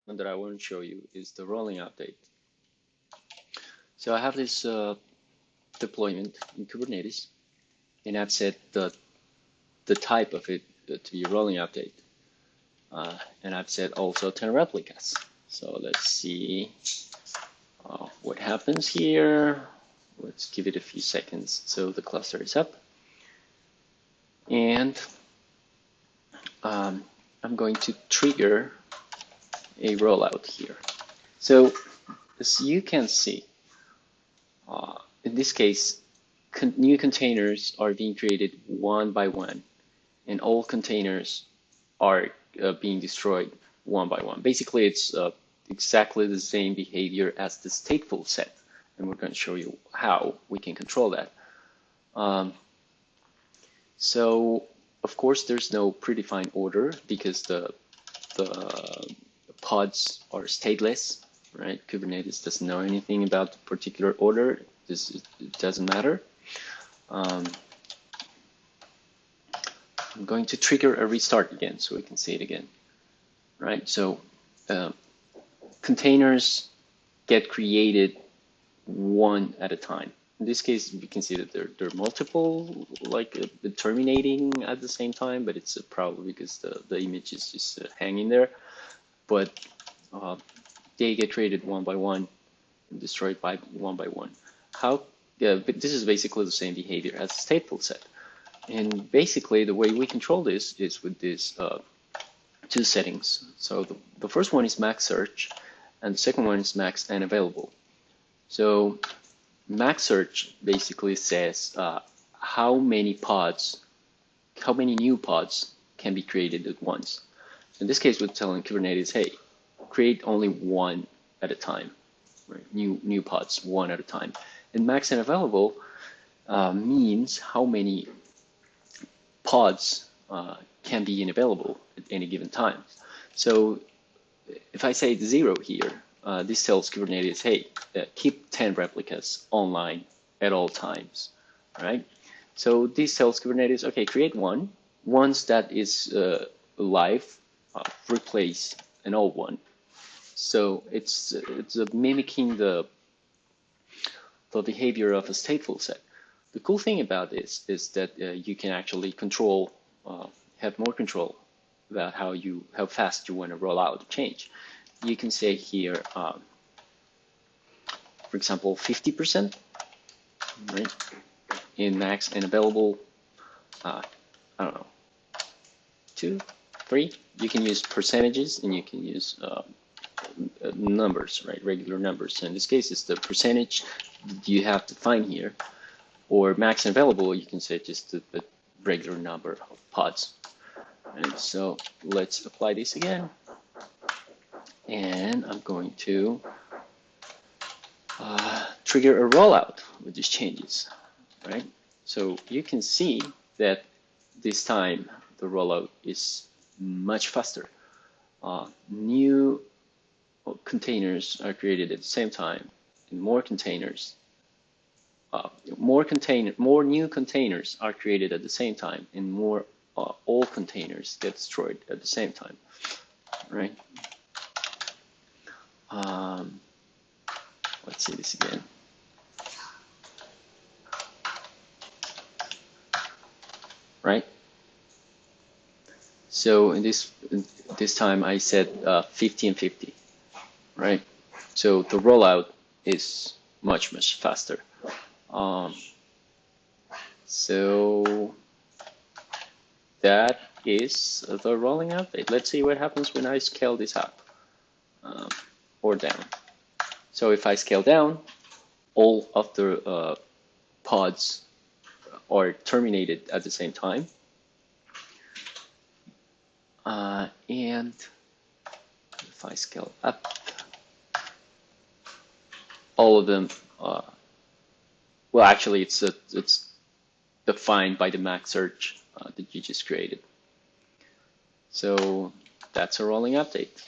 one that I want to show you is the rolling update. So I have this deployment in Kubernetes, and I've set the type of it to be a rolling update. And I've set also 10 replicas. So let's see what happens here. Let's give it a few seconds so the cluster is up. And I'm going to trigger a rollout here. So as you can see, in this case, new containers are being created one by one, and all containers are being destroyed one by one. Basically, it's exactly the same behavior as the stateful set, and we're going to show you how we can control that. So, of course, there's no predefined order because the pods are stateless, right? Kubernetes doesn't know anything about the particular order. It doesn't matter. I'm going to trigger a restart again so we can see it again, right? So containers get created one at a time. In this case, we can see that there are multiple, like terminating at the same time, but it's probably because the image is just hanging there. But they get created one by one and destroyed by one. But this is basically the same behavior as a stateful set. And basically, the way we control this is with these two settings. So the first one is max search, and the second one is max and available. So max search basically says how many new pods can be created at once. In this case, we're telling Kubernetes, hey, create only one at a time, right? New pods one at a time. And max and available means how many pods can be available at any given time. So if I say 0 here, this tells Kubernetes, hey, keep 10 replicas online at all times, right? So this tells Kubernetes, okay, create one. Once that is live, replace an old one. So it's mimicking the behavior of a stateful set. The cool thing about this is that you can actually control, have more control about how fast you want to roll out the change. You can say here, for example, 50%, right? In max and available, I don't know, 2, 3. You can use percentages and you can use numbers, right? Regular numbers. So in this case, it's the percentage you have to find here. Or max and available, you can say just the regular number of pods. And so let's apply this again. And I'm going to trigger a rollout with these changes, right? So you can see that this time the rollout is much faster. New containers are created at the same time, and more new containers are created at the same time, and more old containers get destroyed at the same time, right? Let's see this again. Right? So in this time I said 50 and 50, right? So the rollout is much faster. So that is the rolling update. Let's see what happens when I scale this up or down. So if I scale down, all of the pods are terminated at the same time. And if I scale up, all of them, well, actually, it's defined by the max search that you just created. So that's a rolling update.